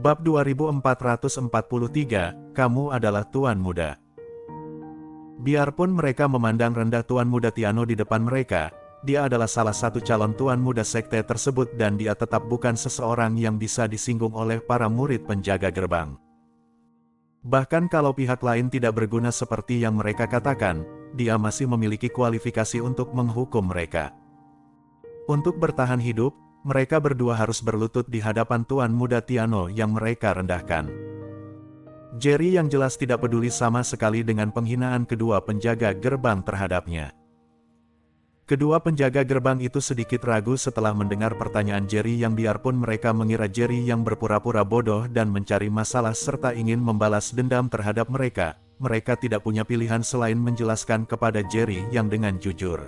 Bab 2443, Kamu adalah Tuan Muda. Biarpun mereka memandang rendah Tuan Muda Tiano di depan mereka, dia adalah salah satu calon Tuan Muda sekte tersebut dan dia tetap bukan seseorang yang bisa disinggung oleh para murid penjaga gerbang. Bahkan kalau pihak lain tidak berguna seperti yang mereka katakan, dia masih memiliki kualifikasi untuk menghukum mereka. Untuk bertahan hidup, mereka berdua harus berlutut di hadapan Tuan Muda Tiano yang mereka rendahkan. Jerry yang jelas tidak peduli sama sekali dengan penghinaan kedua penjaga gerbang terhadapnya. Kedua penjaga gerbang itu sedikit ragu setelah mendengar pertanyaan Jerry yang biarpun mereka mengira Jerry yang berpura-pura bodoh dan mencari masalah serta ingin membalas dendam terhadap mereka, mereka tidak punya pilihan selain menjelaskan kepada Jerry yang dengan jujur.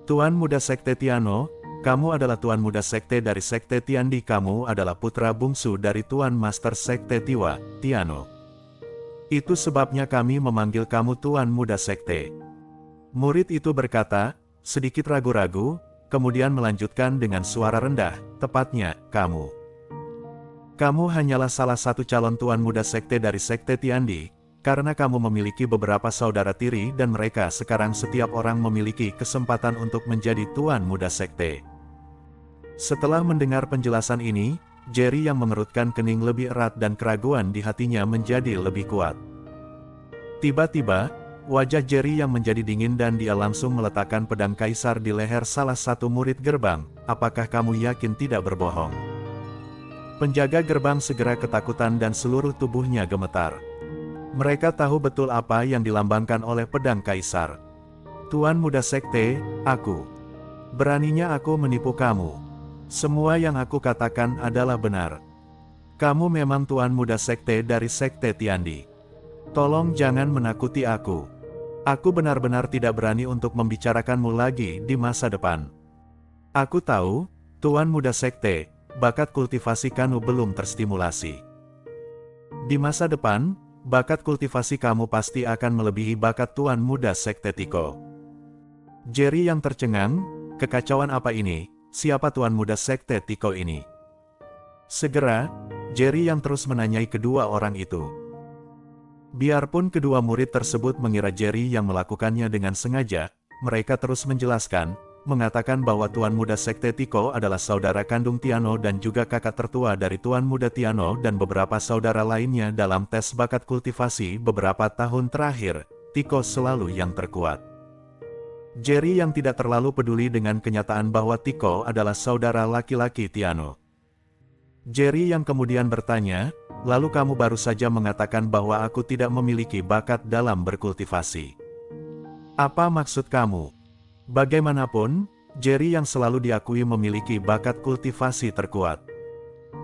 Tuan Muda Sekte Tiano, kamu adalah Tuan Muda Sekte dari Sekte Tiandi, kamu adalah putra bungsu dari Tuan Master Sekte Tiwa, Tiano. Itu sebabnya kami memanggil kamu Tuan Muda Sekte. Murid itu berkata, sedikit ragu-ragu, kemudian melanjutkan dengan suara rendah, tepatnya, kamu. Kamu hanyalah salah satu calon Tuan Muda Sekte dari Sekte Tiandi. Karena kamu memiliki beberapa saudara tiri dan mereka sekarang setiap orang memiliki kesempatan untuk menjadi Tuan Muda Sekte. Setelah mendengar penjelasan ini, Jerry yang mengerutkan kening lebih erat dan keraguan di hatinya menjadi lebih kuat. Tiba-tiba, wajah Jerry yang menjadi dingin dan dia langsung meletakkan pedang kaisar di leher salah satu murid gerbang. Apakah kamu yakin tidak berbohong? Penjaga gerbang segera ketakutan dan seluruh tubuhnya gemetar. Mereka tahu betul apa yang dilambangkan oleh pedang kaisar. Tuan Muda Sekte, aku. Beraninya aku menipu kamu. Semua yang aku katakan adalah benar. Kamu memang Tuan Muda Sekte dari Sekte Tiandi. Tolong jangan menakuti aku. Aku benar-benar tidak berani untuk membicarakanmu lagi di masa depan. Aku tahu, Tuan Muda Sekte, bakat kultivasi kamu belum terstimulasi. Di masa depan, bakat kultivasi kamu pasti akan melebihi bakat Tuan Muda Sekte Tiko. Jerry yang tercengang, kekacauan apa ini? Siapa Tuan Muda Sekte Tiko ini? Segera, Jerry yang terus menanyai kedua orang itu. Biarpun kedua murid tersebut mengira Jerry yang melakukannya dengan sengaja, mereka terus menjelaskan, mengatakan bahwa Tuan Muda Sekte Tiko adalah saudara kandung Tiano dan juga kakak tertua dari Tuan Muda Tiano dan beberapa saudara lainnya dalam tes bakat kultivasi beberapa tahun terakhir, Tiko selalu yang terkuat. Jerry yang tidak terlalu peduli dengan kenyataan bahwa Tiko adalah saudara laki-laki Tiano. Jerry yang kemudian bertanya, lalu kamu baru saja mengatakan bahwa aku tidak memiliki bakat dalam berkultivasi. Apa maksud kamu? Bagaimanapun, Jerry yang selalu diakui memiliki bakat kultivasi terkuat.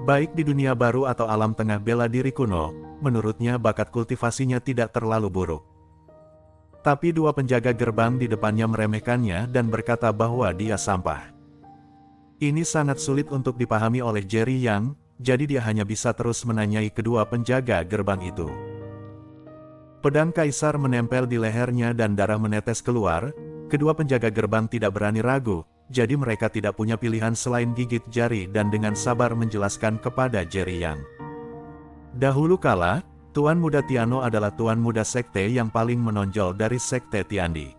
Baik di dunia baru atau alam tengah bela diri kuno, menurutnya bakat kultivasinya tidak terlalu buruk. Tapi dua penjaga gerbang di depannya meremehkannya dan berkata bahwa dia sampah. Ini sangat sulit untuk dipahami oleh Jerry yang, jadi dia hanya bisa terus menanyai kedua penjaga gerbang itu. Pedang kaisar menempel di lehernya dan darah menetes keluar. Kedua penjaga gerbang tidak berani ragu, jadi mereka tidak punya pilihan selain gigit jari dan dengan sabar menjelaskan kepada Jerry yang. Dahulu kala, Tuan Muda Tiano adalah Tuan Muda Sekte yang paling menonjol dari Sekte Tiandi.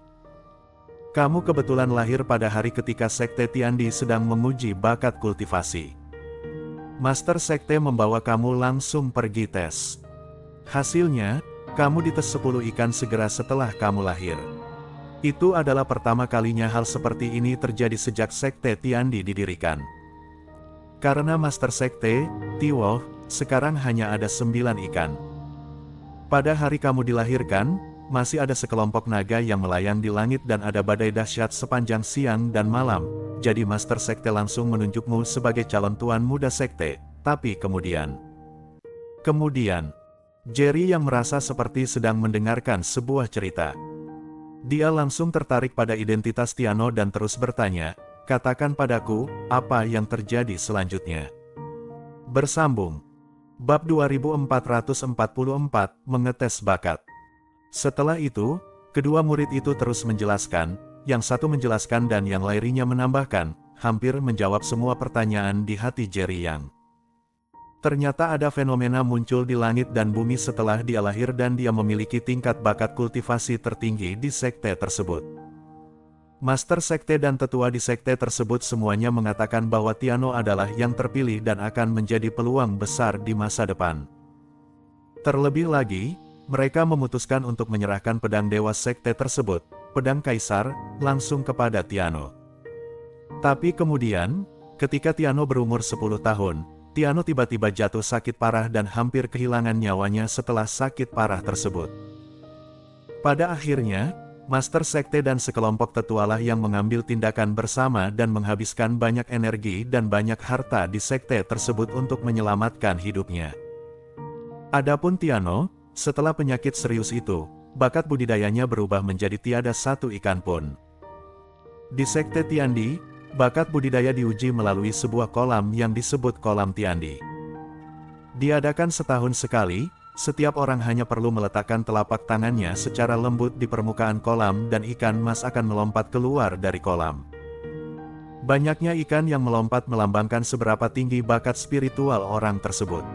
Kamu kebetulan lahir pada hari ketika Sekte Tiandi sedang menguji bakat kultivasi. Master Sekte membawa kamu langsung pergi tes. Hasilnya, kamu dites 10 ikan segera setelah kamu lahir. Itu adalah pertama kalinya hal seperti ini terjadi sejak Sekte Tiandi didirikan. Karena Master Sekte, Tiwo, sekarang hanya ada 9 ikan. Pada hari kamu dilahirkan, masih ada sekelompok naga yang melayang di langit dan ada badai dahsyat sepanjang siang dan malam, jadi Master Sekte langsung menunjukmu sebagai calon Tuan Muda Sekte, tapi kemudian, Jerry yang merasa seperti sedang mendengarkan sebuah cerita. Dia langsung tertarik pada identitas Tiano dan terus bertanya, katakan padaku, apa yang terjadi selanjutnya. Bersambung. Bab 2444, Mengetes Bakat. Setelah itu, kedua murid itu terus menjelaskan, yang satu menjelaskan dan yang lainnya menambahkan, hampir menjawab semua pertanyaan di hati Jerry yang. Ternyata ada fenomena muncul di langit dan bumi setelah dia lahir dan dia memiliki tingkat bakat kultivasi tertinggi di sekte tersebut. Master sekte dan tetua di sekte tersebut semuanya mengatakan bahwa Tiano adalah yang terpilih dan akan menjadi peluang besar di masa depan. Terlebih lagi, mereka memutuskan untuk menyerahkan pedang dewa sekte tersebut, pedang kaisar, langsung kepada Tiano. Tapi kemudian, ketika Tiano berumur 10 tahun, Tiano tiba-tiba jatuh sakit parah dan hampir kehilangan nyawanya setelah sakit parah tersebut. Pada akhirnya, Master Sekte dan sekelompok tetualah yang mengambil tindakan bersama dan menghabiskan banyak energi dan banyak harta di sekte tersebut untuk menyelamatkan hidupnya. Adapun Tiano, setelah penyakit serius itu, bakat budidayanya berubah menjadi tiada satu ikan pun. Di sekte Tiandi, bakat budidaya diuji melalui sebuah kolam yang disebut kolam Tiandi. Diadakan setahun sekali, setiap orang hanya perlu meletakkan telapak tangannya secara lembut di permukaan kolam dan ikan mas akan melompat keluar dari kolam. Banyaknya ikan yang melompat melambangkan seberapa tinggi bakat spiritual orang tersebut.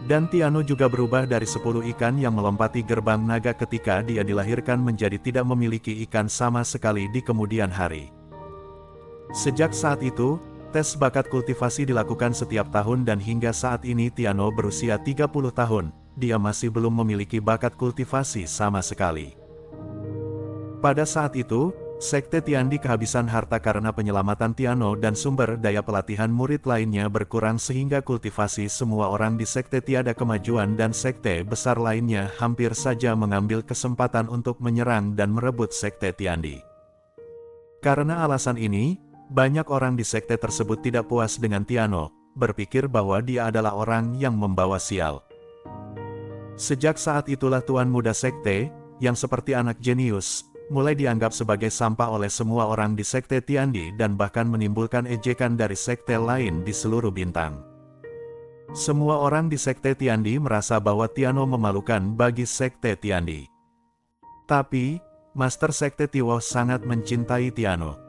Dan Tiano juga berubah dari 10 ikan yang melompati gerbang naga ketika dia dilahirkan menjadi tidak memiliki ikan sama sekali di kemudian hari. Sejak saat itu, tes bakat kultivasi dilakukan setiap tahun dan hingga saat ini Tiano berusia 30 tahun, dia masih belum memiliki bakat kultivasi sama sekali. Pada saat itu, Sekte Tiandi kehabisan harta karena penyelamatan Tiano dan sumber daya pelatihan murid lainnya berkurang sehingga kultivasi semua orang di Sekte tiada kemajuan dan sekte besar lainnya hampir saja mengambil kesempatan untuk menyerang dan merebut Sekte Tiandi. Karena alasan ini, banyak orang di sekte tersebut tidak puas dengan Tiano, berpikir bahwa dia adalah orang yang membawa sial. Sejak saat itulah Tuan Muda Sekte, yang seperti anak jenius, mulai dianggap sebagai sampah oleh semua orang di Sekte Tiandi dan bahkan menimbulkan ejekan dari sekte lain di seluruh bintang. Semua orang di Sekte Tiandi merasa bahwa Tiano memalukan bagi Sekte Tiandi. Tapi, Master Sekte Tiwo sangat mencintai Tiano.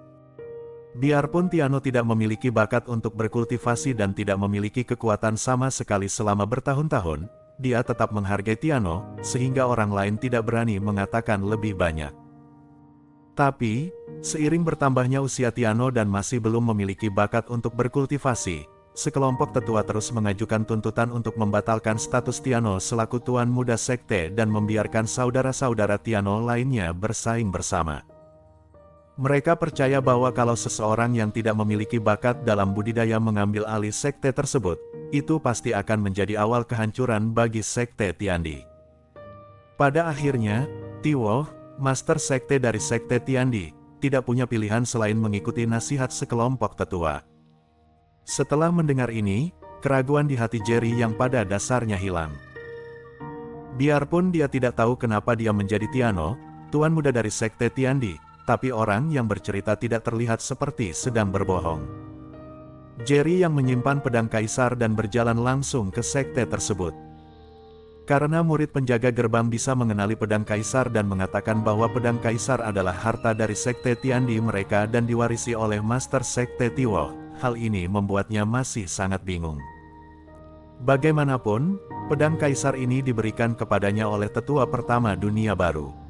Biarpun Tiano tidak memiliki bakat untuk berkultivasi dan tidak memiliki kekuatan sama sekali selama bertahun-tahun, dia tetap menghargai Tiano, sehingga orang lain tidak berani mengatakan lebih banyak. Tapi, seiring bertambahnya usia Tiano dan masih belum memiliki bakat untuk berkultivasi, sekelompok tetua terus mengajukan tuntutan untuk membatalkan status Tiano selaku Tuan Muda Sekte dan membiarkan saudara-saudara Tiano lainnya bersaing bersama. Mereka percaya bahwa kalau seseorang yang tidak memiliki bakat dalam budidaya mengambil alih sekte tersebut, itu pasti akan menjadi awal kehancuran bagi Sekte Tiandi. Pada akhirnya, Tiwo, Master Sekte dari Sekte Tiandi, tidak punya pilihan selain mengikuti nasihat sekelompok tetua. Setelah mendengar ini, keraguan di hati Jerry yang pada dasarnya hilang. Biarpun dia tidak tahu kenapa dia menjadi Tiano, Tuan Muda dari Sekte Tiandi, tapi orang yang bercerita tidak terlihat seperti sedang berbohong. Jerry yang menyimpan pedang kaisar dan berjalan langsung ke sekte tersebut. Karena murid penjaga gerbang bisa mengenali pedang kaisar dan mengatakan bahwa pedang kaisar adalah harta dari Sekte Tiandi mereka dan diwarisi oleh Master Sekte Tiwo, hal ini membuatnya masih sangat bingung. Bagaimanapun, pedang kaisar ini diberikan kepadanya oleh tetua pertama dunia baru.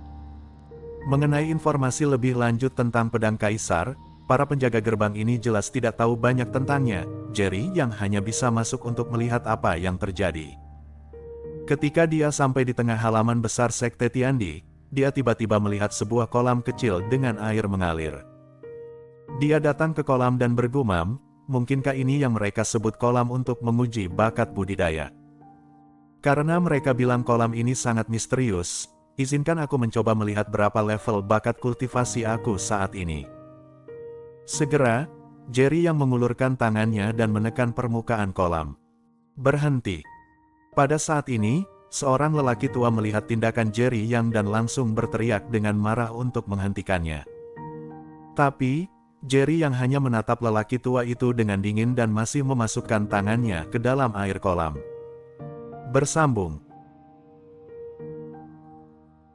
Mengenai informasi lebih lanjut tentang pedang kaisar, para penjaga gerbang ini jelas tidak tahu banyak tentangnya, Jerry yang hanya bisa masuk untuk melihat apa yang terjadi. Ketika dia sampai di tengah halaman besar Sekte Tiandi, dia tiba-tiba melihat sebuah kolam kecil dengan air mengalir. Dia datang ke kolam dan bergumam, mungkinkah ini yang mereka sebut kolam untuk menguji bakat budidaya? Karena mereka bilang kolam ini sangat misterius, izinkan aku mencoba melihat berapa level bakat kultivasi aku saat ini. Segera, Jerry yang mengulurkan tangannya dan menekan permukaan kolam. Berhenti. Pada saat ini, seorang lelaki tua melihat tindakan Jerry yang dan langsung berteriak dengan marah untuk menghentikannya. Tapi, Jerry yang hanya menatap lelaki tua itu dengan dingin dan masih memasukkan tangannya ke dalam air kolam. Bersambung.